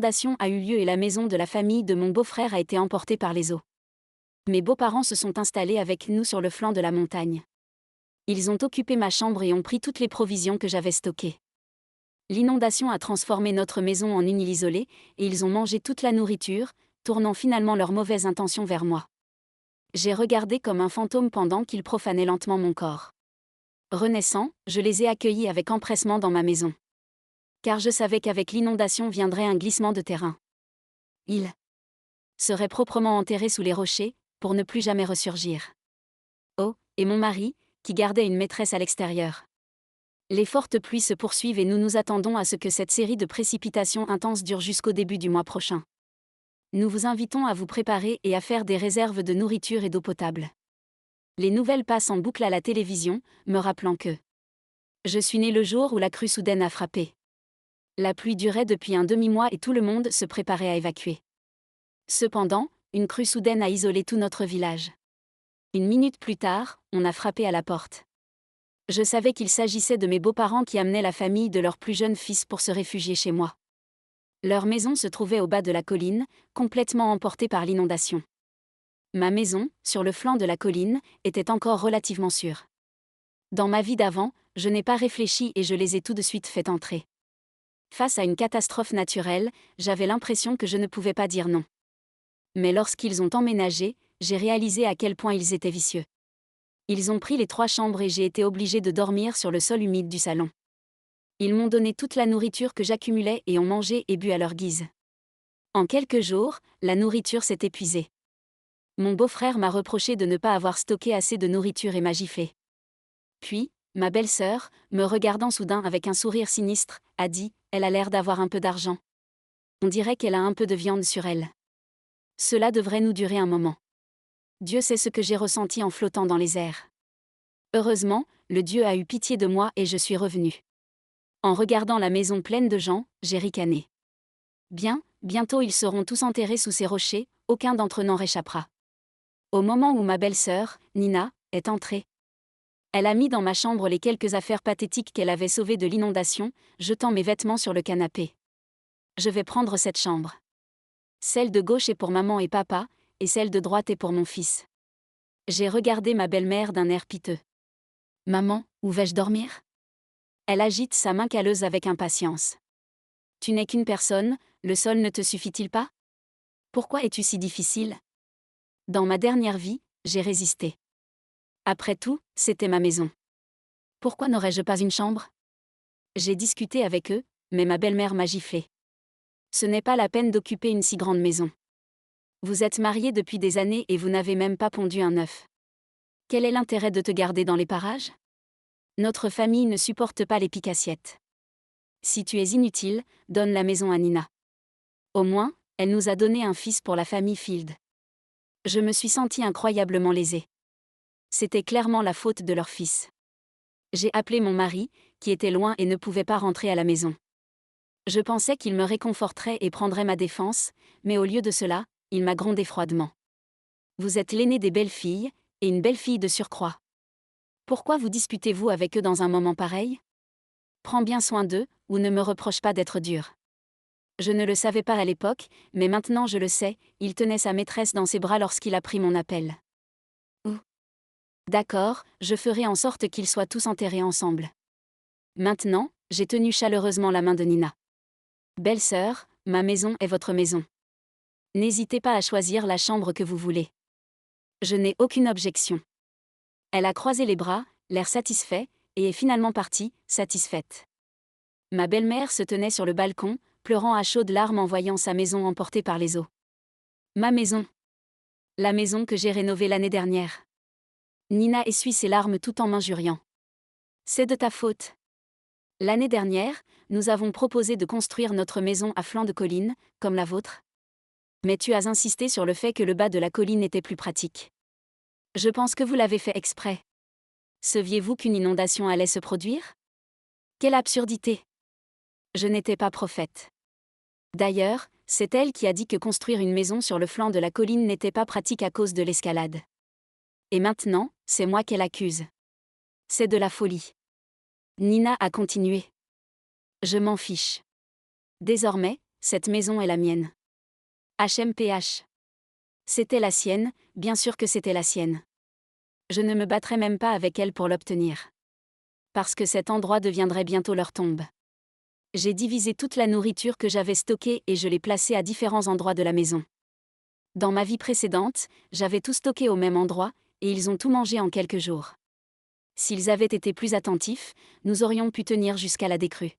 L'inondation a eu lieu et la maison de la famille de mon beau-frère a été emportée par les eaux. Mes beaux-parents se sont installés avec nous sur le flanc de la montagne. Ils ont occupé ma chambre et ont pris toutes les provisions que j'avais stockées. L'inondation a transformé notre maison en une île isolée, et ils ont mangé toute la nourriture, tournant finalement leurs mauvaises intentions vers moi. J'ai regardé comme un fantôme pendant qu'ils profanaient lentement mon corps. Renaissant, je les ai accueillis avec empressement dans ma maison. Car je savais qu'avec l'inondation viendrait un glissement de terrain. Ils seraient proprement enterrés sous les rochers, pour ne plus jamais ressurgir. Oh, et mon mari, qui gardait une maîtresse à l'extérieur. Les fortes pluies se poursuivent et nous nous attendons à ce que cette série de précipitations intenses dure jusqu'au début du mois prochain. Nous vous invitons à vous préparer et à faire des réserves de nourriture et d'eau potable. Les nouvelles passent en boucle à la télévision, me rappelant que je suis né le jour où la crue soudaine a frappé. La pluie durait depuis un demi-mois et tout le monde se préparait à évacuer. Cependant, une crue soudaine a isolé tout notre village. Une minute plus tard, on a frappé à la porte. Je savais qu'il s'agissait de mes beaux-parents qui amenaient la famille de leur plus jeune fils pour se réfugier chez moi. Leur maison se trouvait au bas de la colline, complètement emportée par l'inondation. Ma maison, sur le flanc de la colline, était encore relativement sûre. Dans ma vie d'avant, je n'ai pas réfléchi et je les ai tout de suite fait entrer. Face à une catastrophe naturelle, j'avais l'impression que je ne pouvais pas dire non. Mais lorsqu'ils ont emménagé, j'ai réalisé à quel point ils étaient vicieux. Ils ont pris les 3 chambres et j'ai été obligée de dormir sur le sol humide du salon. Ils m'ont donné toute la nourriture que j'accumulais et ont mangé et bu à leur guise. En quelques jours, la nourriture s'est épuisée. Mon beau-frère m'a reproché de ne pas avoir stocké assez de nourriture et m'a giflé. Puis, ma belle-sœur, me regardant soudain avec un sourire sinistre, a dit « Elle a l'air d'avoir un peu d'argent. On dirait qu'elle a un peu de viande sur elle. Cela devrait nous durer un moment. » Dieu sait ce que j'ai ressenti en flottant dans les airs. Heureusement, le Dieu a eu pitié de moi et je suis revenue. En regardant la maison pleine de gens, j'ai ricané. Bientôt ils seront tous enterrés sous ces rochers, aucun d'entre eux n'en réchappera. Au moment où ma belle-sœur, Nina, est entrée, elle a mis dans ma chambre les quelques affaires pathétiques qu'elle avait sauvées de l'inondation, jetant mes vêtements sur le canapé. Je vais prendre cette chambre. Celle de gauche est pour maman et papa, et celle de droite est pour mon fils. J'ai regardé ma belle-mère d'un air piteux. Maman, où vais-je dormir ? Elle agite sa main calleuse avec impatience. Tu n'es qu'une personne, le sol ne te suffit-il pas ? Pourquoi es-tu si difficile ? Dans ma dernière vie, j'ai résisté. Après tout, c'était ma maison. Pourquoi n'aurais-je pas une chambre ? J'ai discuté avec eux, mais ma belle-mère m'a giflé. Ce n'est pas la peine d'occuper une si grande maison. Vous êtes mariés depuis des années et vous n'avez même pas pondu un œuf. Quel est l'intérêt de te garder dans les parages ? Notre famille ne supporte pas les pique-assiettes. Si tu es inutile, donne la maison à Nina. Au moins, elle nous a donné un fils pour la famille Field. Je me suis sentie incroyablement lésée. C'était clairement la faute de leur fils. J'ai appelé mon mari, qui était loin et ne pouvait pas rentrer à la maison. Je pensais qu'il me réconforterait et prendrait ma défense, mais au lieu de cela, il m'a grondé froidement. Vous êtes l'aînée des belles filles, et une belle fille de surcroît. Pourquoi vous disputez-vous avec eux dans un moment pareil ? Prends bien soin d'eux, ou ne me reproche pas d'être dur. Je ne le savais pas à l'époque, mais maintenant je le sais, il tenait sa maîtresse dans ses bras lorsqu'il a pris mon appel. Ouh. D'accord, je ferai en sorte qu'ils soient tous enterrés ensemble. Maintenant, j'ai tenu chaleureusement la main de Nina. Belle-sœur, ma maison est votre maison. N'hésitez pas à choisir la chambre que vous voulez. Je n'ai aucune objection. Elle a croisé les bras, l'air satisfait, et est finalement partie, satisfaite. Ma belle-mère se tenait sur le balcon, pleurant à chaudes larmes en voyant sa maison emportée par les eaux. Ma maison. La maison que j'ai rénovée l'année dernière. Nina essuie ses larmes tout en m'injuriant. C'est de ta faute. L'année dernière, nous avons proposé de construire notre maison à flanc de colline, comme la vôtre. Mais tu as insisté sur le fait que le bas de la colline était plus pratique. Je pense que vous l'avez fait exprès. Saviez-vous qu'une inondation allait se produire ? Quelle absurdité ! Je n'étais pas prophète. D'ailleurs, c'est elle qui a dit que construire une maison sur le flanc de la colline n'était pas pratique à cause de l'escalade. Et maintenant, c'est moi qu'elle accuse. C'est de la folie. Nina a continué. Je m'en fiche. Désormais, cette maison est la mienne. HMPH. C'était la sienne, bien sûr que c'était la sienne. Je ne me battrais même pas avec elle pour l'obtenir. Parce que cet endroit deviendrait bientôt leur tombe. J'ai divisé toute la nourriture que j'avais stockée et je l'ai placée à différents endroits de la maison. Dans ma vie précédente, j'avais tout stocké au même endroit, et ils ont tout mangé en quelques jours. S'ils avaient été plus attentifs, nous aurions pu tenir jusqu'à la décrue.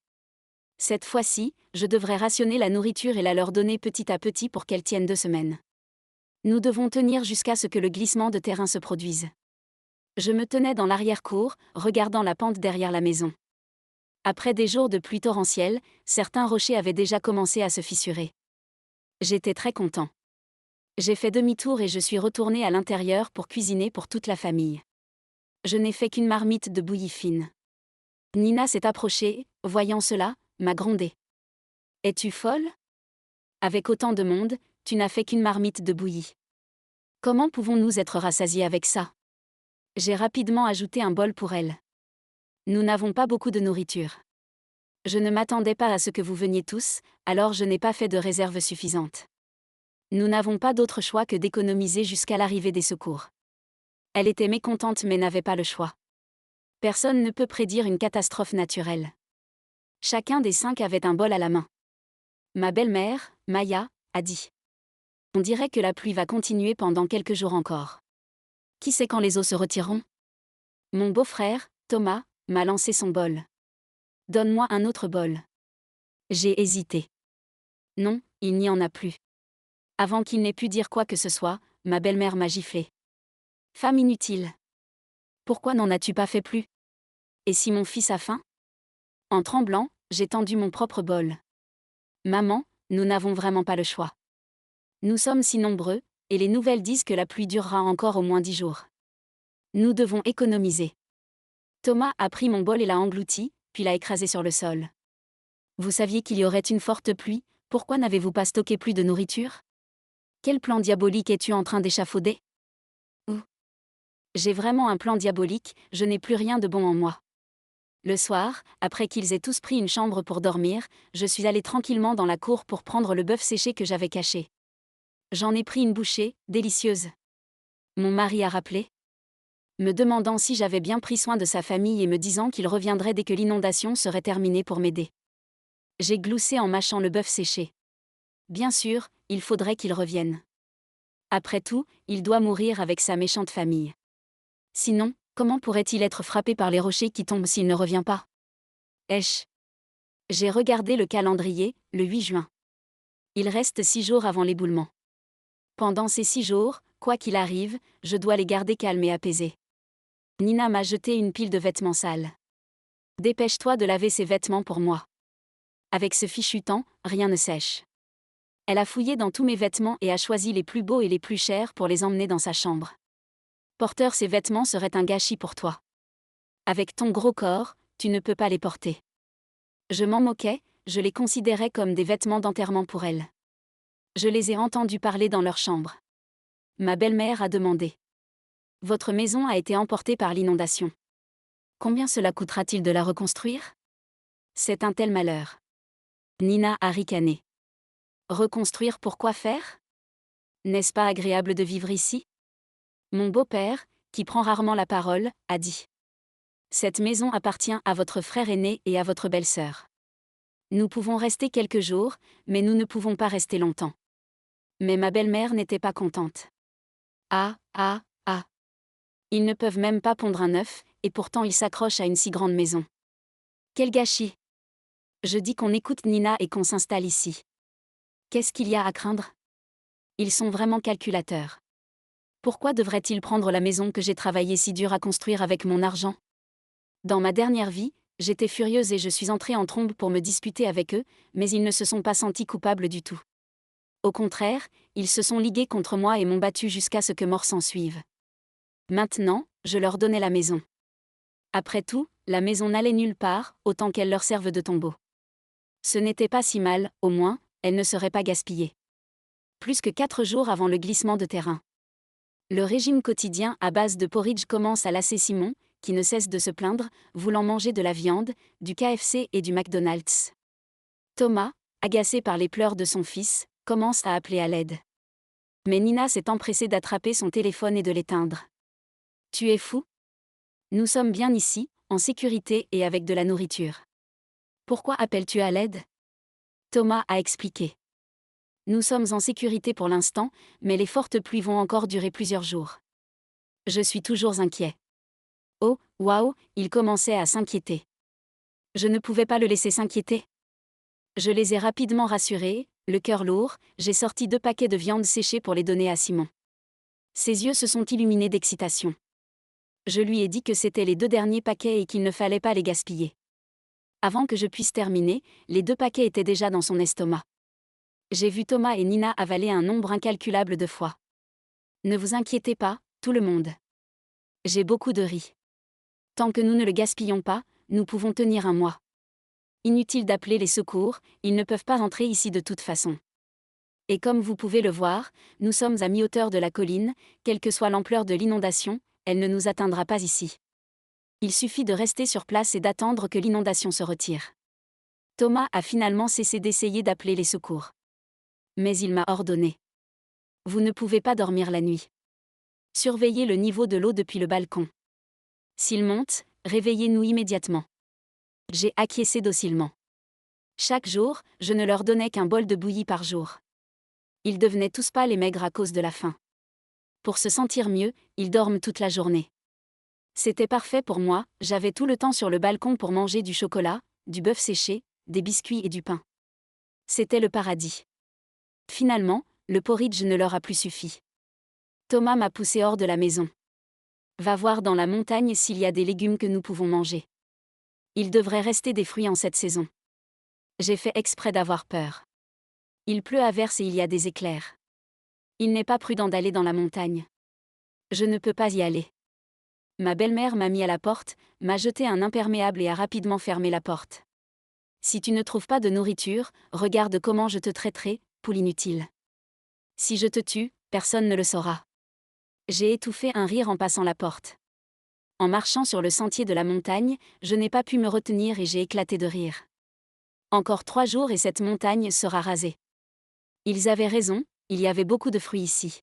Cette fois-ci, je devrais rationner la nourriture et la leur donner petit à petit pour qu'elle tienne 2 semaines. Nous devons tenir jusqu'à ce que le glissement de terrain se produise. Je me tenais dans l'arrière-cour, regardant la pente derrière la maison. Après des jours de pluie torrentielle, certains rochers avaient déjà commencé à se fissurer. J'étais très content. J'ai fait demi-tour et je suis retourné à l'intérieur pour cuisiner pour toute la famille. Je n'ai fait qu'une marmite de bouillie fine. Nina s'est approchée, voyant cela, m'a grondé. Es-tu folle? Avec autant de monde, tu n'as fait qu'une marmite de bouillie. Comment pouvons-nous être rassasiés avec ça? J'ai rapidement ajouté un bol pour elle. Nous n'avons pas beaucoup de nourriture. Je ne m'attendais pas à ce que vous veniez tous, alors je n'ai pas fait de réserve suffisante. Nous n'avons pas d'autre choix que d'économiser jusqu'à l'arrivée des secours. Elle était mécontente mais n'avait pas le choix. Personne ne peut prédire une catastrophe naturelle. Chacun des 5 avait un bol à la main. Ma belle-mère, Maya, a dit. On dirait que la pluie va continuer pendant quelques jours encore. Qui sait quand les eaux se retireront? Mon beau-frère, Thomas, m'a lancé son bol. Donne-moi un autre bol. J'ai hésité. Non, il n'y en a plus. Avant qu'il n'ait pu dire quoi que ce soit, ma belle-mère m'a giflé. Femme inutile. Pourquoi n'en as-tu pas fait plus? Et si mon fils a faim? En tremblant, j'ai tendu mon propre bol. Maman, nous n'avons vraiment pas le choix. Nous sommes si nombreux, et les nouvelles disent que la pluie durera encore au moins 10 jours. Nous devons économiser. Thomas a pris mon bol et l'a englouti, puis l'a écrasé sur le sol. Vous saviez qu'il y aurait une forte pluie, pourquoi n'avez-vous pas stocké plus de nourriture? Quel plan diabolique es-tu en train d'échafauder? Ouh. J'ai vraiment un plan diabolique, je n'ai plus rien de bon en moi. Le soir, après qu'ils aient tous pris une chambre pour dormir, je suis allée tranquillement dans la cour pour prendre le bœuf séché que j'avais caché. J'en ai pris une bouchée, délicieuse. Mon mari a rappelé, me demandant si j'avais bien pris soin de sa famille et me disant qu'il reviendrait dès que l'inondation serait terminée pour m'aider. J'ai gloussé en mâchant le bœuf séché. Bien sûr, il faudrait qu'il revienne. Après tout, il doit mourir avec sa méchante famille. Sinon, comment pourrait-il être frappé par les rochers qui tombent s'il ne revient pas? J'ai regardé le calendrier, le 8 juin. Il reste 6 jours avant l'éboulement. Pendant ces 6 jours, quoi qu'il arrive, je dois les garder calmes et apaisés. Nina m'a jeté une pile de vêtements sales. Dépêche-toi de laver ces vêtements pour moi. Avec ce fichu temps, rien ne sèche. Elle a fouillé dans tous mes vêtements et a choisi les plus beaux et les plus chers pour les emmener dans sa chambre. Porteur, ces vêtements seraient un gâchis pour toi. Avec ton gros corps, tu ne peux pas les porter. Je m'en moquais, je les considérais comme des vêtements d'enterrement pour elle. Je les ai entendus parler dans leur chambre. Ma belle-mère a demandé. Votre maison a été emportée par l'inondation. Combien cela coûtera-t-il de la reconstruire? C'est un tel malheur. Nina a ricané. Reconstruire pour quoi faire? N'est-ce pas agréable de vivre ici? Mon beau-père, qui prend rarement la parole, a dit. Cette maison appartient à votre frère aîné et à votre belle-sœur. Nous pouvons rester quelques jours, mais nous ne pouvons pas rester longtemps. Mais ma belle-mère n'était pas contente. Ah. Ils ne peuvent même pas pondre un œuf, et pourtant ils s'accrochent à une si grande maison. Quel gâchis! Je dis qu'on écoute Nina et qu'on s'installe ici. Qu'est-ce qu'il y a à craindre? Ils sont vraiment calculateurs. Pourquoi devraient-ils prendre la maison que j'ai travaillé si dur à construire avec mon argent? Dans ma dernière vie, j'étais furieuse et je suis entrée en trombe pour me disputer avec eux, mais ils ne se sont pas sentis coupables du tout. Au contraire, ils se sont ligués contre moi et m'ont battu jusqu'à ce que mort s'en suive. Maintenant, je leur donnais la maison. Après tout, la maison n'allait nulle part, autant qu'elle leur serve de tombeau. Ce n'était pas si mal, au moins, elle ne serait pas gaspillée. Plus que 4 jours avant le glissement de terrain. Le régime quotidien à base de porridge commence à lasser Simon, qui ne cesse de se plaindre, voulant manger de la viande, du KFC et du McDonald's. Thomas, agacée par les pleurs de son fils, commence à appeler à l'aide. Mais Nina s'est empressée d'attraper son téléphone et de l'éteindre. « Tu es fou ? Nous sommes bien ici, en sécurité et avec de la nourriture. Pourquoi appelles-tu à l'aide ?» Thomas a expliqué. « Nous sommes en sécurité pour l'instant, mais les fortes pluies vont encore durer plusieurs jours. Je suis toujours inquiet. » Oh, waouh, il commençait à s'inquiéter. Je ne pouvais pas le laisser s'inquiéter. Je les ai rapidement rassurés, le cœur lourd, j'ai sorti 2 paquets de viande séchée pour les donner à Simon. Ses yeux se sont illuminés d'excitation. Je lui ai dit que c'étaient les 2 derniers paquets et qu'il ne fallait pas les gaspiller. Avant que je puisse terminer, les 2 paquets étaient déjà dans son estomac. J'ai vu Thomas et Nina avaler un nombre incalculable de fois. Ne vous inquiétez pas, tout le monde. J'ai beaucoup de riz. Tant que nous ne le gaspillons pas, nous pouvons tenir un mois. Inutile d'appeler les secours, ils ne peuvent pas entrer ici de toute façon. Et comme vous pouvez le voir, nous sommes à mi-hauteur de la colline, quelle que soit l'ampleur de l'inondation, elle ne nous atteindra pas ici. Il suffit de rester sur place et d'attendre que l'inondation se retire. Thomas a finalement cessé d'essayer d'appeler les secours. Mais il m'a ordonné. Vous ne pouvez pas dormir la nuit. Surveillez le niveau de l'eau depuis le balcon. S'il monte, réveillez-nous immédiatement. J'ai acquiescé docilement. Chaque jour, je ne leur donnais qu'un bol de bouillie par jour. Ils devenaient tous pâles et maigres à cause de la faim. Pour se sentir mieux, ils dorment toute la journée. C'était parfait pour moi, j'avais tout le temps sur le balcon pour manger du chocolat, du bœuf séché, des biscuits et du pain. C'était le paradis. Finalement, le porridge ne leur a plus suffi. Thomas m'a poussé hors de la maison. Va voir dans la montagne s'il y a des légumes que nous pouvons manger. Il devrait rester des fruits en cette saison. J'ai fait exprès d'avoir peur. Il pleut à verse et il y a des éclairs. Il n'est pas prudent d'aller dans la montagne. Je ne peux pas y aller. Ma belle-mère m'a mis à la porte, m'a jeté un imperméable et a rapidement fermé la porte. Si tu ne trouves pas de nourriture, regarde comment je te traiterai, poule inutile. Si je te tue, personne ne le saura. J'ai étouffé un rire en passant la porte. En marchant sur le sentier de la montagne, je n'ai pas pu me retenir et j'ai éclaté de rire. Encore 3 jours et cette montagne sera rasée. Ils avaient raison, il y avait beaucoup de fruits ici.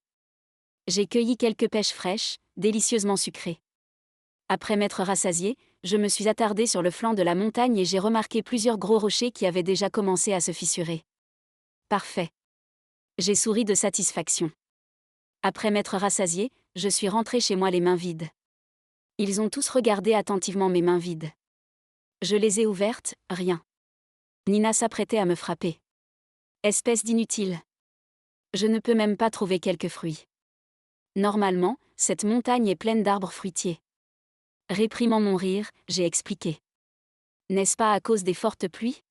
J'ai cueilli quelques pêches fraîches, délicieusement sucrées. Après m'être rassasié, je me suis attardé sur le flanc de la montagne et j'ai remarqué plusieurs gros rochers qui avaient déjà commencé à se fissurer. Parfait. J'ai souri de satisfaction. Après m'être rassasié, je suis rentré chez moi les mains vides. Ils ont tous regardé attentivement mes mains vides. Je les ai ouvertes, rien. Nina s'apprêtait à me frapper. Espèce d'inutile. Je ne peux même pas trouver quelques fruits. Normalement, cette montagne est pleine d'arbres fruitiers. Réprimant mon rire, j'ai expliqué. N'est-ce pas à cause des fortes pluies ?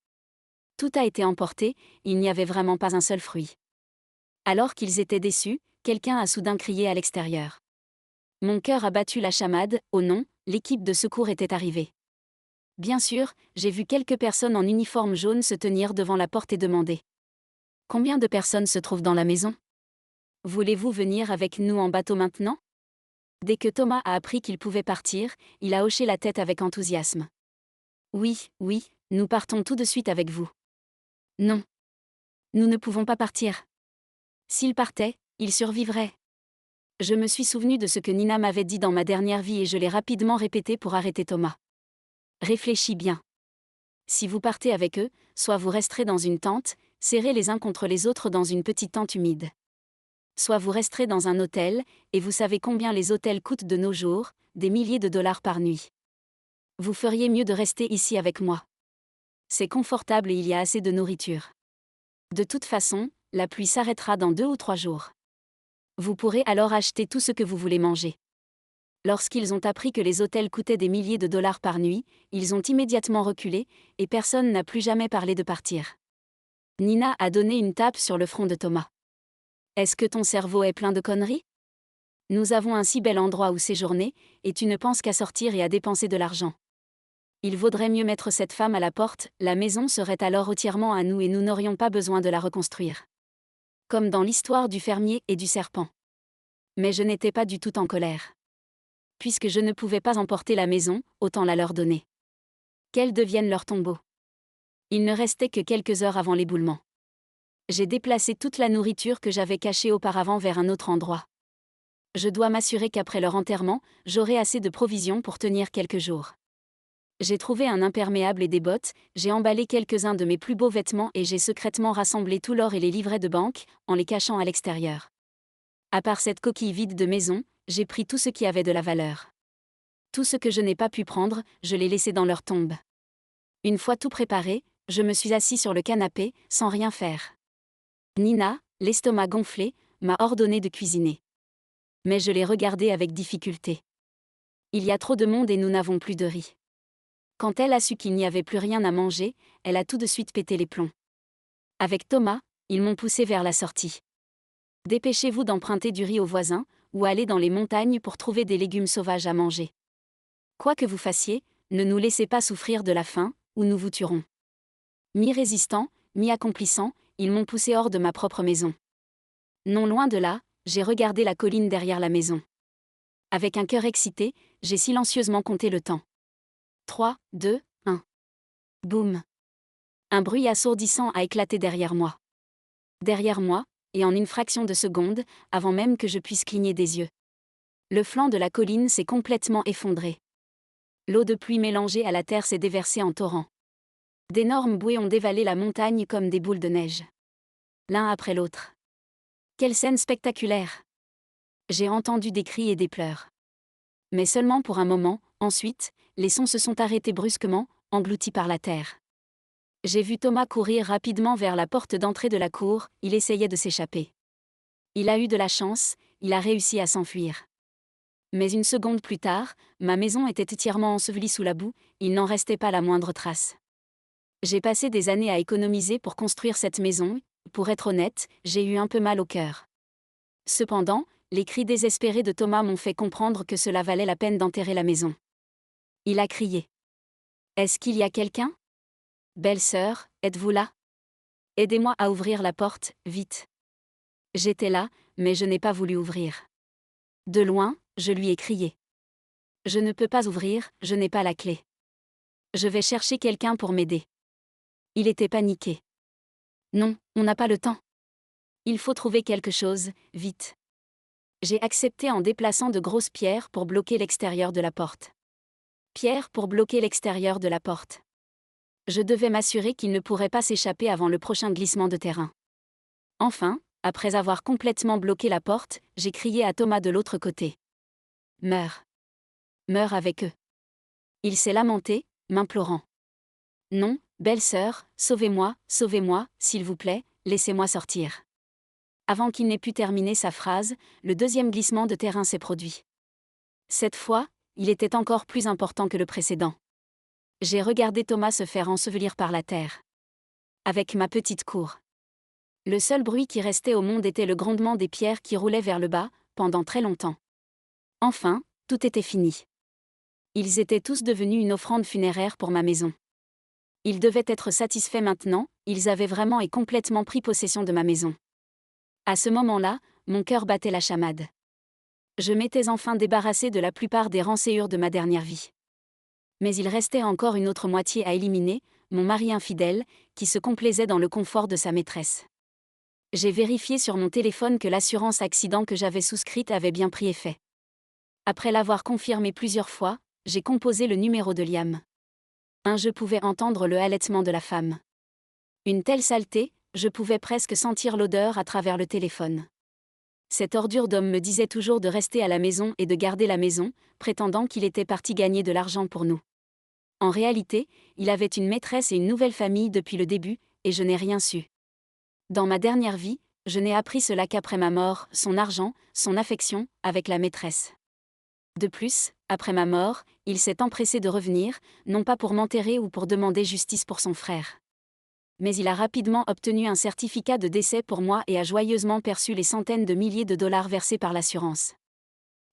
Tout a été emporté, il n'y avait vraiment pas un seul fruit. Alors qu'ils étaient déçus, quelqu'un a soudain crié à l'extérieur. Mon cœur a battu la chamade, oh non, l'équipe de secours était arrivée. Bien sûr, j'ai vu quelques personnes en uniforme jaune se tenir devant la porte et demander. Combien de personnes se trouvent dans la maison ? Voulez-vous venir avec nous en bateau maintenant ? Dès que Thomas a appris qu'il pouvait partir, il a hoché la tête avec enthousiasme. Oui, oui, nous partons tout de suite avec vous. Non. Nous ne pouvons pas partir. S'il partait, il survivrait. Je me suis souvenu de ce que Nina m'avait dit dans ma dernière vie et je l'ai rapidement répété pour arrêter Thomas. Réfléchis bien. Si vous partez avec eux, soit vous resterez dans une tente, serrés les uns contre les autres dans une petite tente humide. Soit vous resterez dans un hôtel, et vous savez combien les hôtels coûtent de nos jours, des milliers de dollars par nuit. Vous feriez mieux de rester ici avec moi. C'est confortable et il y a assez de nourriture. De toute façon, la pluie s'arrêtera dans 2 ou 3 jours. Vous pourrez alors acheter tout ce que vous voulez manger. Lorsqu'ils ont appris que les hôtels coûtaient des milliers de dollars par nuit, ils ont immédiatement reculé, et personne n'a plus jamais parlé de partir. Nina a donné une tape sur le front de Thomas. Est-ce que ton cerveau est plein de conneries ? Nous avons un si bel endroit où séjourner, et tu ne penses qu'à sortir et à dépenser de l'argent. Il vaudrait mieux mettre cette femme à la porte, la maison serait alors entièrement à nous et nous n'aurions pas besoin de la reconstruire. Comme dans l'histoire du fermier et du serpent. Mais je n'étais pas du tout en colère. Puisque je ne pouvais pas emporter la maison, autant la leur donner. Qu'elle devienne leur tombeau. Il ne restait que quelques heures avant l'éboulement. J'ai déplacé toute la nourriture que j'avais cachée auparavant vers un autre endroit. Je dois m'assurer qu'après leur enterrement, j'aurai assez de provisions pour tenir quelques jours. J'ai trouvé un imperméable et des bottes, j'ai emballé quelques-uns de mes plus beaux vêtements et j'ai secrètement rassemblé tout l'or et les livrets de banque, en les cachant à l'extérieur. À part cette coquille vide de maison, j'ai pris tout ce qui avait de la valeur. Tout ce que je n'ai pas pu prendre, je l'ai laissé dans leur tombe. Une fois tout préparé, je me suis assis sur le canapé, sans rien faire. Nina, l'estomac gonflé, m'a ordonné de cuisiner. Mais je l'ai regardée avec difficulté. Il y a trop de monde et nous n'avons plus de riz. Quand elle a su qu'il n'y avait plus rien à manger, elle a tout de suite pété les plombs. Avec Thomas, ils m'ont poussé vers la sortie. Dépêchez-vous d'emprunter du riz aux voisins, ou allez dans les montagnes pour trouver des légumes sauvages à manger. Quoi que vous fassiez, ne nous laissez pas souffrir de la faim, ou nous vous tuerons. Mi-résistant, mi-accomplissant, ils m'ont poussé hors de ma propre maison. Non loin de là, j'ai regardé la colline derrière la maison. Avec un cœur excité, j'ai silencieusement compté le temps. 3, 2, 1. Boum. Un bruit assourdissant a éclaté derrière moi. Derrière moi, et en une fraction de seconde, avant même que je puisse cligner des yeux. Le flanc de la colline s'est complètement effondré. L'eau de pluie mélangée à la terre s'est déversée en torrent. D'énormes bouées ont dévalé la montagne comme des boules de neige. L'un après l'autre. Quelle scène spectaculaire! J'ai entendu des cris et des pleurs. Mais seulement pour un moment, ensuite, les sons se sont arrêtés brusquement, engloutis par la terre. J'ai vu Thomas courir rapidement vers la porte d'entrée de la cour, il essayait de s'échapper. Il a eu de la chance, il a réussi à s'enfuir. Mais une seconde plus tard, ma maison était entièrement ensevelie sous la boue, il n'en restait pas la moindre trace. J'ai passé des années à économiser pour construire cette maison, pour être honnête, j'ai eu un peu mal au cœur. Cependant, les cris désespérés de Thomas m'ont fait comprendre que cela valait la peine d'enterrer la maison. Il a crié. Est-ce qu'il y a quelqu'un? Belle-sœur, êtes-vous là? Aidez-moi à ouvrir la porte, vite. J'étais là, mais je n'ai pas voulu ouvrir. De loin, je lui ai crié. Je ne peux pas ouvrir, je n'ai pas la clé. Je vais chercher quelqu'un pour m'aider. Il était paniqué. Non, on n'a pas le temps. Il faut trouver quelque chose, vite. J'ai accepté en déplaçant de grosses pierres pour bloquer l'extérieur de la porte. Pierres pour bloquer l'extérieur de la porte. Je devais m'assurer qu'il ne pourrait pas s'échapper avant le prochain glissement de terrain. Enfin, après avoir complètement bloqué la porte, j'ai crié à Thomas de l'autre côté. Meurs. Meurs avec eux. Il s'est lamenté, m'implorant. Non, belle-sœur, sauvez-moi, s'il vous plaît, laissez-moi sortir. Avant qu'il n'ait pu terminer sa phrase, le deuxième glissement de terrain s'est produit. Cette fois, il était encore plus important que le précédent. J'ai regardé Thomas se faire ensevelir par la terre. Avec ma petite cour. Le seul bruit qui restait au monde était le grondement des pierres qui roulaient vers le bas, pendant très longtemps. Enfin, tout était fini. Ils étaient tous devenus une offrande funéraire pour ma maison. Ils devaient être satisfaits maintenant, ils avaient vraiment et complètement pris possession de ma maison. À ce moment-là, mon cœur battait la chamade. Je m'étais enfin débarrassé de la plupart des rançayures de ma dernière vie. Mais il restait encore une autre moitié à éliminer, mon mari infidèle, qui se complaisait dans le confort de sa maîtresse. J'ai vérifié sur mon téléphone que l'assurance accident que j'avais souscrite avait bien pris effet. Après l'avoir confirmé plusieurs fois, j'ai composé le numéro de Liam. Je pouvais entendre le halètement de la femme. Une telle saleté, je pouvais presque sentir l'odeur à travers le téléphone. Cette ordure d'homme me disait toujours de rester à la maison et de garder la maison, prétendant qu'il était parti gagner de l'argent pour nous. En réalité, il avait une maîtresse et une nouvelle famille depuis le début, et je n'ai rien su. Dans ma dernière vie, je n'ai appris cela qu'après ma mort, son argent, son affection, avec la maîtresse. De plus, après ma mort, il s'est empressé de revenir, non pas pour m'enterrer ou pour demander justice pour son frère. Mais il a rapidement obtenu un certificat de décès pour moi et a joyeusement perçu les centaines de milliers de dollars versés par l'assurance.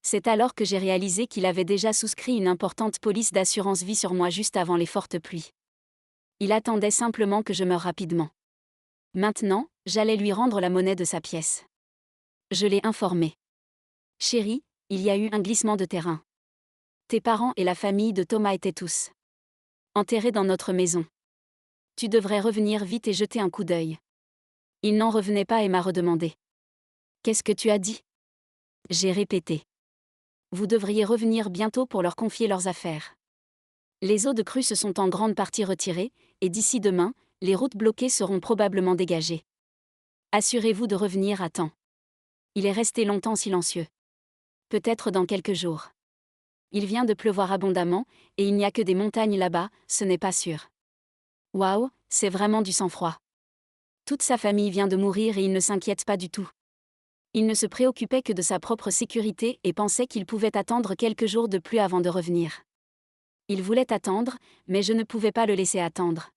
C'est alors que j'ai réalisé qu'il avait déjà souscrit une importante police d'assurance vie sur moi juste avant les fortes pluies. Il attendait simplement que je meure rapidement. Maintenant, j'allais lui rendre la monnaie de sa pièce. Je l'ai informé. Chérie, il y a eu un glissement de terrain. Tes parents et la famille de Thomas étaient tous enterrés dans notre maison. Tu devrais revenir vite et jeter un coup d'œil. Il n'en revenait pas et m'a redemandé. Qu'est-ce que tu as dit? J'ai répété. Vous devriez revenir bientôt pour leur confier leurs affaires. Les eaux de crue se sont en grande partie retirées, et d'ici demain, les routes bloquées seront probablement dégagées. Assurez-vous de revenir à temps. Il est resté longtemps silencieux. Peut-être dans quelques jours. Il vient de pleuvoir abondamment, et il n'y a que des montagnes là-bas, ce n'est pas sûr. Waouh, c'est vraiment du sang-froid. Toute sa famille vient de mourir et il ne s'inquiète pas du tout. Il ne se préoccupait que de sa propre sécurité et pensait qu'il pouvait attendre quelques jours de plus avant de revenir. Il voulait attendre, mais je ne pouvais pas le laisser attendre.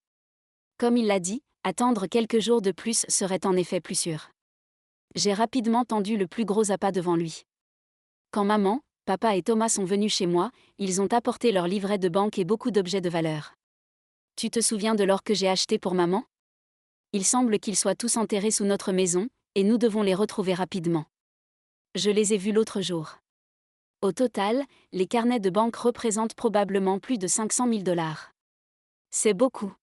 Comme il l'a dit, attendre quelques jours de plus serait en effet plus sûr. J'ai rapidement tendu le plus gros appât devant lui. Quand maman, papa et Thomas sont venus chez moi, ils ont apporté leur livret de banque et beaucoup d'objets de valeur. Tu te souviens de l'or que j'ai acheté pour maman? Il semble qu'ils soient tous enterrés sous notre maison, et nous devons les retrouver rapidement. Je les ai vus l'autre jour. Au total, les carnets de banque représentent probablement plus de 500 000 $. C'est beaucoup.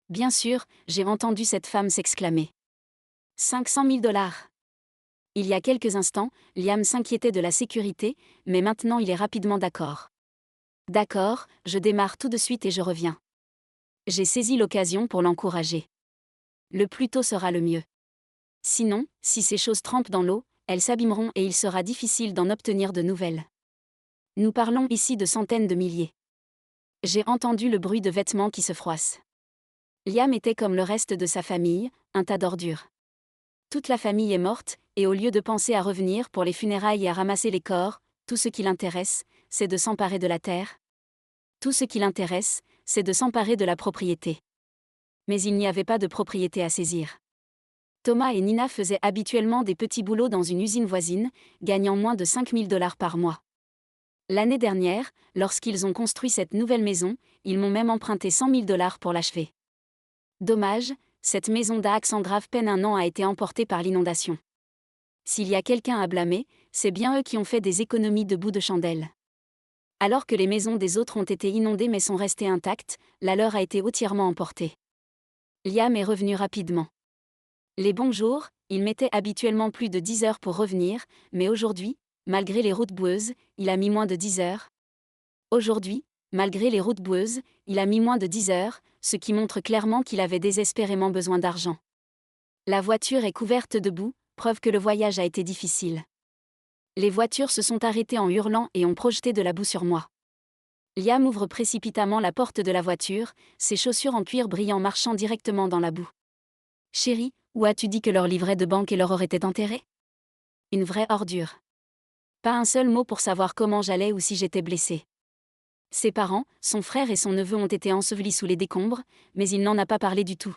Bien sûr, j'ai entendu cette femme s'exclamer. 500 000 $. Il y a quelques instants, Liam s'inquiétait de la sécurité, mais maintenant il est rapidement d'accord. D'accord, je démarre tout de suite et je reviens. J'ai saisi l'occasion pour l'encourager. Le plus tôt sera le mieux. Sinon, si ces choses trempent dans l'eau, elles s'abîmeront et il sera difficile d'en obtenir de nouvelles. Nous parlons ici de centaines de milliers. J'ai entendu le bruit de vêtements qui se froissent. Liam était comme le reste de sa famille, un tas d'ordures. Toute la famille est morte, et au lieu de penser à revenir pour les funérailles et à ramasser les corps, tout ce qui l'intéresse, c'est de s'emparer de la terre. Tout ce qui l'intéresse, c'est de s'emparer de la propriété. Mais il n'y avait pas de propriété à saisir. Thomas et Nina faisaient habituellement des petits boulots dans une usine voisine, gagnant moins de 5 000 $ par mois. L'année dernière, lorsqu'ils ont construit cette nouvelle maison, ils m'ont même emprunté 100 000 $ pour l'achever. Dommage, cette maison d'Axe en grave peine un an a été emportée par l'inondation. S'il y a quelqu'un à blâmer, c'est bien eux qui ont fait des économies de bouts de chandelle. Alors que les maisons des autres ont été inondées mais sont restées intactes, la leur a été entièrement emportée. Liam est revenu rapidement. Les bons jours, il mettait habituellement plus de 10 heures pour revenir, mais aujourd'hui, malgré les routes boueuses, il a mis moins de 10 heures. Aujourd'hui, malgré les routes boueuses, il a mis moins de 10 heures, ce qui montre clairement qu'il avait désespérément besoin d'argent. La voiture est couverte de boue, preuve que le voyage a été difficile. Les voitures se sont arrêtées en hurlant et ont projeté de la boue sur moi. Liam ouvre précipitamment la porte de la voiture, ses chaussures en cuir brillant marchant directement dans la boue. « Chérie, où as-tu dit que leur livret de banque et leur or étaient enterrés? » Une vraie ordure. Pas un seul mot pour savoir comment j'allais ou si j'étais blessée. Ses parents, son frère et son neveu ont été ensevelis sous les décombres, mais il n'en a pas parlé du tout.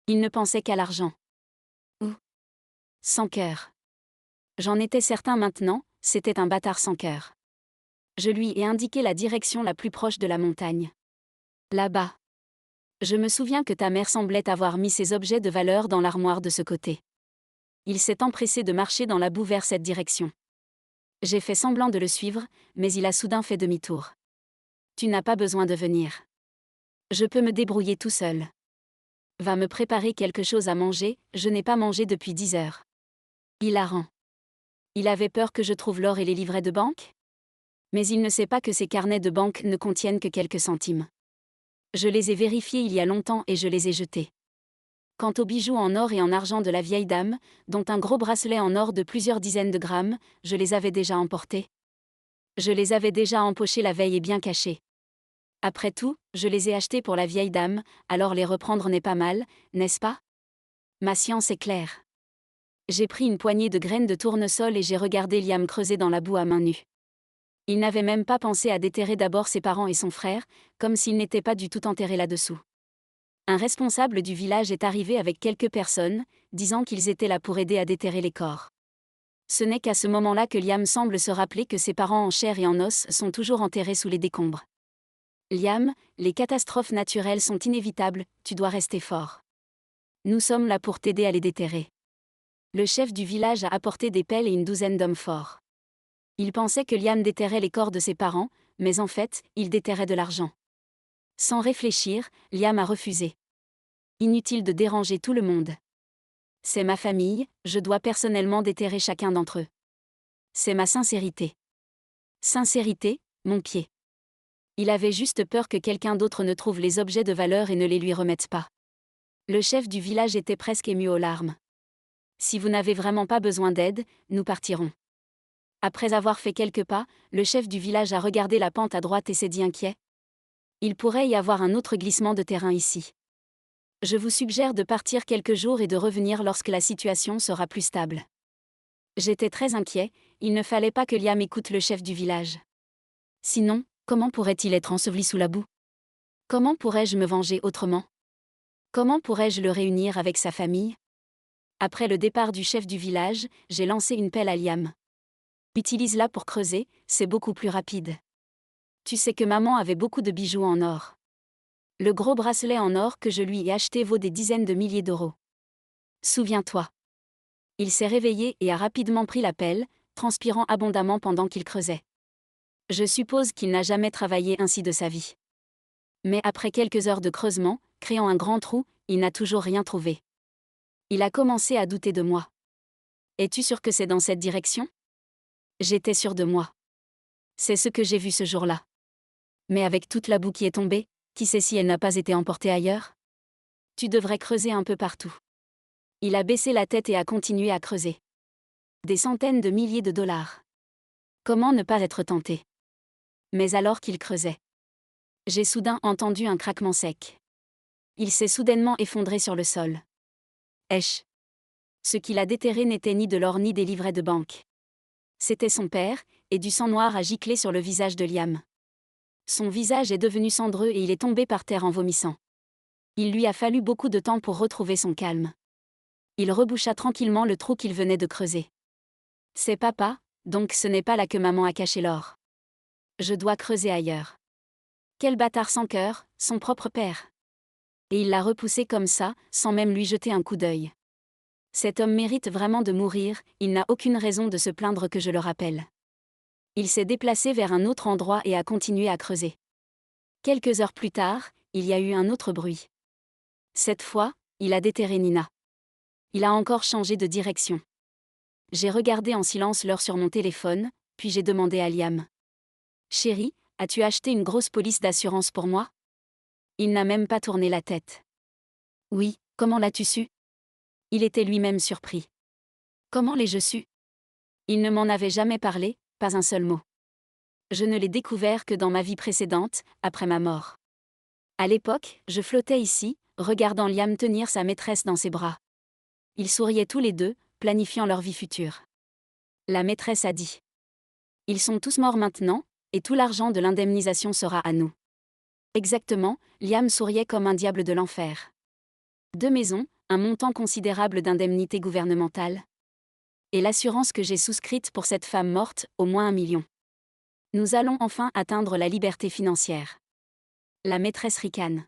Il ne pensait qu'à l'argent. Ou sans cœur. J'en étais certain maintenant, c'était un bâtard sans cœur. Je lui ai indiqué la direction la plus proche de la montagne. Là-bas. Je me souviens que ta mère semblait avoir mis ses objets de valeur dans l'armoire de ce côté. Il s'est empressé de marcher dans la boue vers cette direction. J'ai fait semblant de le suivre, mais il a soudain fait demi-tour. Tu n'as pas besoin de venir. Je peux me débrouiller tout seul. Va me préparer quelque chose à manger, je n'ai pas mangé depuis 10 heures. Hilarant. Il avait peur que je trouve l'or et les livrets de banque? Mais il ne sait pas que ces carnets de banque ne contiennent que quelques centimes. Je les ai vérifiés il y a longtemps et je les ai jetés. Quant aux bijoux en or et en argent de la vieille dame, dont un gros bracelet en or de plusieurs dizaines de grammes, je les avais déjà emportés. Je les avais déjà empochés la veille et bien cachés. Après tout, je les ai achetés pour la vieille dame, alors les reprendre n'est pas mal, n'est-ce pas? Ma science est claire. J'ai pris une poignée de graines de tournesol et j'ai regardé Liam creuser dans la boue à main nue. Il n'avait même pas pensé à déterrer d'abord ses parents et son frère, comme s'ils n'étaient pas du tout enterrés là-dessous. Un responsable du village est arrivé avec quelques personnes, disant qu'ils étaient là pour aider à déterrer les corps. Ce n'est qu'à ce moment-là que Liam semble se rappeler que ses parents en chair et en os sont toujours enterrés sous les décombres. Liam, les catastrophes naturelles sont inévitables, tu dois rester fort. Nous sommes là pour t'aider à les déterrer. Le chef du village a apporté des pelles et une douzaine d'hommes forts. Il pensait que Liam déterrait les corps de ses parents, mais en fait, il déterrait de l'argent. Sans réfléchir, Liam a refusé. Inutile de déranger tout le monde. C'est ma famille, je dois personnellement déterrer chacun d'entre eux. C'est ma sincérité. Sincérité, mon pied. Il avait juste peur que quelqu'un d'autre ne trouve les objets de valeur et ne les lui remette pas. Le chef du village était presque ému aux larmes. Si vous n'avez vraiment pas besoin d'aide, nous partirons. Après avoir fait quelques pas, le chef du village a regardé la pente à droite et s'est dit inquiet. Il pourrait y avoir un autre glissement de terrain ici. Je vous suggère de partir quelques jours et de revenir lorsque la situation sera plus stable. J'étais très inquiet, il ne fallait pas que Liam écoute le chef du village. Sinon, comment pourrait-il être enseveli sous la boue? Comment pourrais-je me venger autrement? Comment pourrais-je le réunir avec sa famille? Après le départ du chef du village, j'ai lancé une pelle à Liam. Utilise-la pour creuser, c'est beaucoup plus rapide. Tu sais que maman avait beaucoup de bijoux en or. Le gros bracelet en or que je lui ai acheté vaut des dizaines de milliers d'euros. Souviens-toi. Il s'est réveillé et a rapidement pris la pelle, transpirant abondamment pendant qu'il creusait. Je suppose qu'il n'a jamais travaillé ainsi de sa vie. Mais après quelques heures de creusement, créant un grand trou, il n'a toujours rien trouvé. Il a commencé à douter de moi. Es-tu sûr que c'est dans cette direction? J'étais sûre de moi. C'est ce que j'ai vu ce jour-là. Mais avec toute la boue qui est tombée, qui sait si elle n'a pas été emportée ailleurs? Tu devrais creuser un peu partout. Il a baissé la tête et a continué à creuser. Des centaines de milliers de dollars. Comment ne pas être tenté? Mais alors qu'il creusait, j'ai soudain entendu un craquement sec. Il s'est soudainement effondré sur le sol. Esh! Ce qu'il a déterré n'était ni de l'or ni des livrets de banque. C'était son père, et du sang noir a giclé sur le visage de Liam. Son visage est devenu cendreux et il est tombé par terre en vomissant. Il lui a fallu beaucoup de temps pour retrouver son calme. Il reboucha tranquillement le trou qu'il venait de creuser. C'est papa, donc ce n'est pas là que maman a caché l'or. Je dois creuser ailleurs. Quel bâtard sans cœur, son propre père. Et il l'a repoussé comme ça, sans même lui jeter un coup d'œil. Cet homme mérite vraiment de mourir, il n'a aucune raison de se plaindre que je le rappelle. Il s'est déplacé vers un autre endroit et a continué à creuser. Quelques heures plus tard, il y a eu un autre bruit. Cette fois, il a déterré Nina. Il a encore changé de direction. J'ai regardé en silence l'heure sur mon téléphone, puis j'ai demandé à Liam. « Chérie, as-tu acheté une grosse police d'assurance pour moi ?» Il n'a même pas tourné la tête. « Oui, comment l'as-tu su ?» Il était lui-même surpris. « Comment l'ai-je su ?» Il ne m'en avait jamais parlé, pas un seul mot. Je ne l'ai découvert que dans ma vie précédente, après ma mort. À l'époque, je flottais ici, regardant Liam tenir sa maîtresse dans ses bras. Ils souriaient tous les deux, planifiant leur vie future. La maîtresse a dit. Ils sont tous morts maintenant, et tout l'argent de l'indemnisation sera à nous. Exactement, Liam souriait comme un diable de l'enfer. 2 maisons, un montant considérable d'indemnité gouvernementale. Et l'assurance que j'ai souscrite pour cette femme morte, au moins 1 million. Nous allons enfin atteindre la liberté financière. La maîtresse ricane.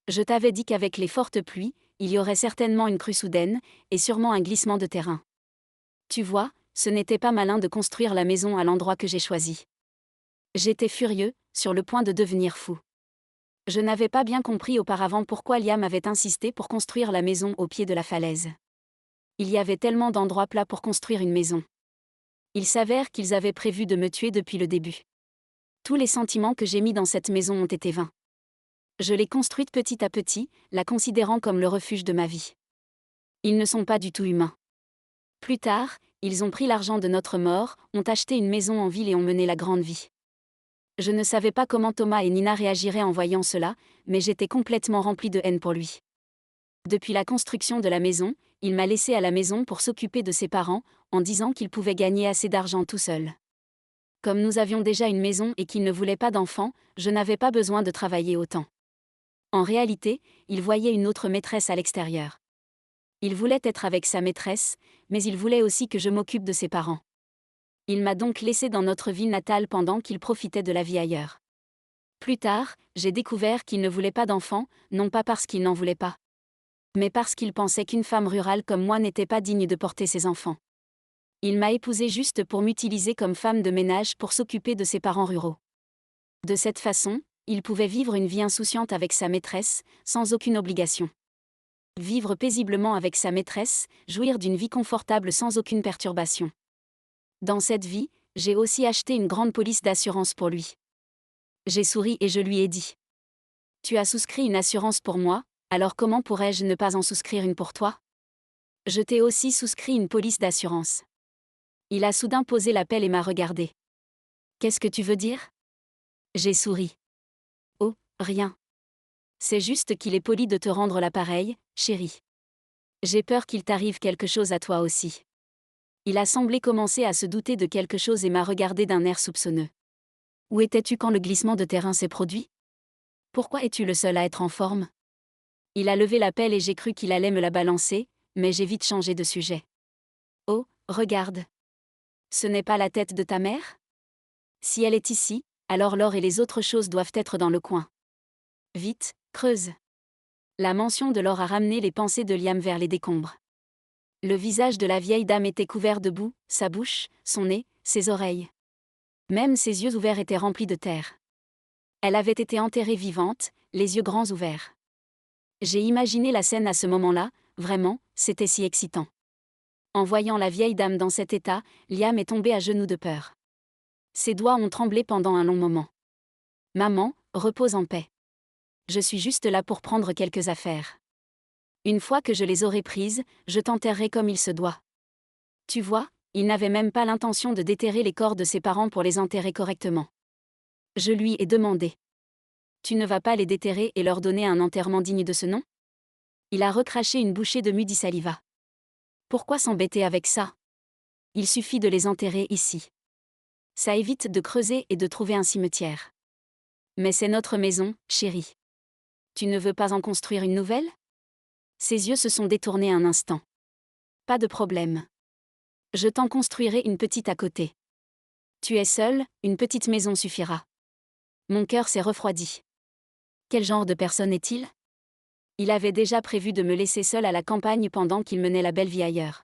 Je t'avais dit qu'avec les fortes pluies, il y aurait certainement une crue soudaine, et sûrement un glissement de terrain. Tu vois, ce n'était pas malin de construire la maison à l'endroit que j'ai choisi. J'étais furieux, sur le point de devenir fou. Je n'avais pas bien compris auparavant pourquoi Liam avait insisté pour construire la maison au pied de la falaise. Il y avait tellement d'endroits plats pour construire une maison. Il s'avère qu'ils avaient prévu de me tuer depuis le début. Tous les sentiments que j'ai mis dans cette maison ont été vains. Je l'ai construite petit à petit, la considérant comme le refuge de ma vie. Ils ne sont pas du tout humains. Plus tard, ils ont pris l'argent de notre mort, ont acheté une maison en ville et ont mené la grande vie. Je ne savais pas comment Thomas et Nina réagiraient en voyant cela, mais j'étais complètement remplie de haine pour lui. Depuis la construction de la maison, il m'a laissé à la maison pour s'occuper de ses parents, en disant qu'il pouvait gagner assez d'argent tout seul. Comme nous avions déjà une maison et qu'il ne voulait pas d'enfants, je n'avais pas besoin de travailler autant. En réalité, il voyait une autre maîtresse à l'extérieur. Il voulait être avec sa maîtresse, mais il voulait aussi que je m'occupe de ses parents. Il m'a donc laissé dans notre ville natale pendant qu'il profitait de la vie ailleurs. Plus tard, j'ai découvert qu'il ne voulait pas d'enfants, non pas parce qu'il n'en voulait pas, mais parce qu'il pensait qu'une femme rurale comme moi n'était pas digne de porter ses enfants. Il m'a épousée juste pour m'utiliser comme femme de ménage pour s'occuper de ses parents ruraux. De cette façon, il pouvait vivre une vie insouciante avec sa maîtresse, sans aucune obligation. Vivre paisiblement avec sa maîtresse, jouir d'une vie confortable sans aucune perturbation. Dans cette vie, j'ai aussi acheté une grande police d'assurance pour lui. J'ai souri et je lui ai dit. Tu as souscrit une assurance pour moi, alors comment pourrais-je ne pas en souscrire une pour toi? Je t'ai aussi souscrit une police d'assurance. Il a soudain posé l'appel et m'a regardé. Qu'est-ce que tu veux dire? J'ai souri. Oh, rien. C'est juste qu'il est poli de te rendre l'appareil, chérie. J'ai peur qu'il t'arrive quelque chose à toi aussi. Il a semblé commencer à se douter de quelque chose et m'a regardé d'un air soupçonneux. Où étais-tu quand le glissement de terrain s'est produit? Pourquoi es-tu le seul à être en forme? Il a levé la pelle et j'ai cru qu'il allait me la balancer, mais j'ai vite changé de sujet. Oh, regarde. Ce n'est pas la tête de ta mère? Si elle est ici, alors l'or et les autres choses doivent être dans le coin. Vite, creuse. La mention de l'or a ramené les pensées de Liam vers les décombres. Le visage de la vieille dame était couvert de boue, sa bouche, son nez, ses oreilles. Même ses yeux ouverts étaient remplis de terre. Elle avait été enterrée vivante, les yeux grands ouverts. J'ai imaginé la scène à ce moment-là, vraiment, c'était si excitant. En voyant la vieille dame dans cet état, Liam est tombé à genoux de peur. Ses doigts ont tremblé pendant un long moment. Maman, repose en paix. Je suis juste là pour prendre quelques affaires. Une fois que je les aurai prises, je t'enterrerai comme il se doit. Tu vois, il n'avait même pas l'intention de déterrer les corps de ses parents pour les enterrer correctement. Je lui ai demandé. Tu ne vas pas les déterrer et leur donner un enterrement digne de ce nom? Il a recraché une bouchée de mudie saliva. Pourquoi s'embêter avec ça? Il suffit de les enterrer ici. Ça évite de creuser et de trouver un cimetière. Mais c'est notre maison, chérie. Tu ne veux pas en construire une nouvelle? Ses yeux se sont détournés un instant. Pas de problème. Je t'en construirai une petite à côté. Tu es seule, une petite maison suffira. Mon cœur s'est refroidi. Quel genre de personne est-il? Il avait déjà prévu de me laisser seule à la campagne pendant qu'il menait la belle vie ailleurs.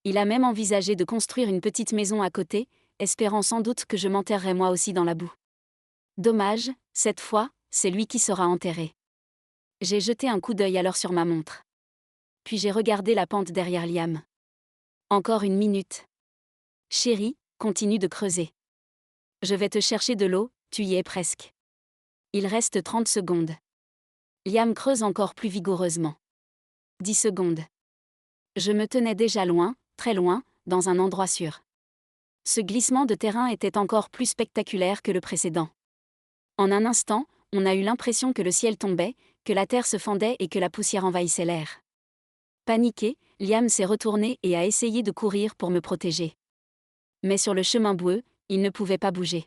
Il a même envisagé de construire une petite maison à côté, espérant sans doute que je m'enterrerais moi aussi dans la boue. Dommage, cette fois, c'est lui qui sera enterré. J'ai jeté un coup d'œil alors sur ma montre. Puis j'ai regardé la pente derrière Liam. Encore une minute. Chérie, continue de creuser. Je vais te chercher de l'eau, tu y es presque. Il reste 30 secondes. Liam creuse encore plus vigoureusement. 10 secondes. Je me tenais déjà loin, très loin, dans un endroit sûr. Ce glissement de terrain était encore plus spectaculaire que le précédent. En un instant, on a eu l'impression que le ciel tombait, que la terre se fendait et que la poussière envahissait l'air. Paniqué, Liam s'est retourné et a essayé de courir pour me protéger. Mais sur le chemin boueux, il ne pouvait pas bouger.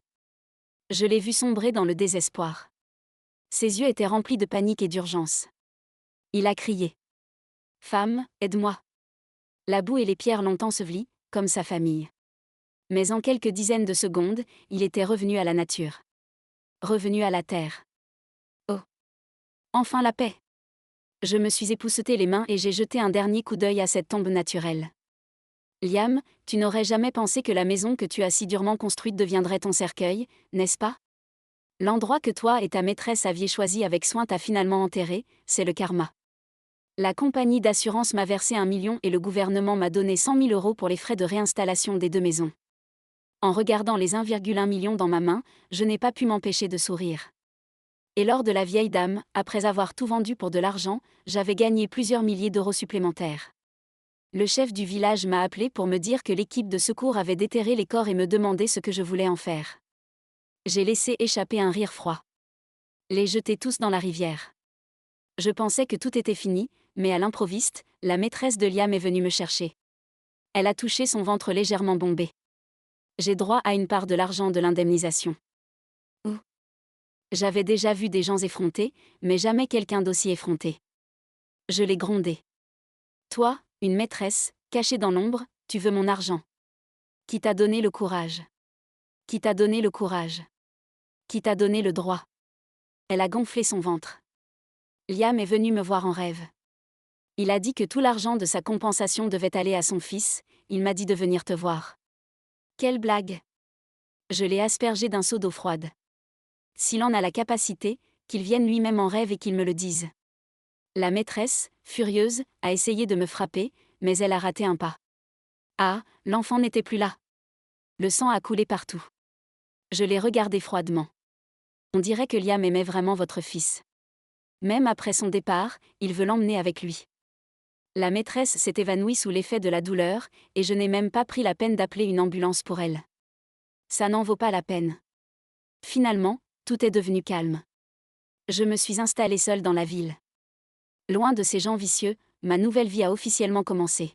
Je l'ai vu sombrer dans le désespoir. Ses yeux étaient remplis de panique et d'urgence. Il a crié. « Femme, aide-moi !» La boue et les pierres l'ont enseveli, comme sa famille. Mais en quelques dizaines de secondes, il était revenu à la nature. Revenu à la terre. Oh! Enfin la paix! Je me suis épousseté les mains et j'ai jeté un dernier coup d'œil à cette tombe naturelle. Liam, tu n'aurais jamais pensé que la maison que tu as si durement construite deviendrait ton cercueil, n'est-ce pas? L'endroit que toi et ta maîtresse aviez choisi avec soin t'a finalement enterré, c'est le karma. La compagnie d'assurance m'a versé 1 million et le gouvernement m'a donné 100 000 euros pour les frais de réinstallation des deux maisons. En regardant les 1,1 million dans ma main, je n'ai pas pu m'empêcher de sourire. Et lors de la vieille dame, après avoir tout vendu pour de l'argent, j'avais gagné plusieurs milliers d'euros supplémentaires. Le chef du village m'a appelé pour me dire que l'équipe de secours avait déterré les corps et me demandait ce que je voulais en faire. J'ai laissé échapper un rire froid. Les jeter tous dans la rivière. Je pensais que tout était fini, mais à l'improviste, la maîtresse de Liam est venue me chercher. Elle a touché son ventre légèrement bombé. J'ai droit à une part de l'argent de l'indemnisation. Ouh. J'avais déjà vu des gens effrontés, mais jamais quelqu'un d'aussi effronté. Je l'ai grondé. Toi, une maîtresse, cachée dans l'ombre, tu veux mon argent. Qui t'a donné le courage? Qui t'a donné le courage? Qui t'a donné le droit? Elle a gonflé son ventre. Liam est venu me voir en rêve. Il a dit que tout l'argent de sa compensation devait aller à son fils, il m'a dit de venir te voir. Quelle blague! Je l'ai aspergé d'un seau d'eau froide. S'il en a la capacité, qu'il vienne lui-même en rêve et qu'il me le dise. La maîtresse, furieuse, a essayé de me frapper, mais elle a raté un pas. Ah, l'enfant n'était plus là. Le sang a coulé partout. Je l'ai regardé froidement. On dirait que Liam aimait vraiment votre fils. Même après son départ, il veut l'emmener avec lui. La maîtresse s'est évanouie sous l'effet de la douleur, et je n'ai même pas pris la peine d'appeler une ambulance pour elle. Ça n'en vaut pas la peine. Finalement, tout est devenu calme. Je me suis installée seule dans la ville. Loin de ces gens vicieux, ma nouvelle vie a officiellement commencé.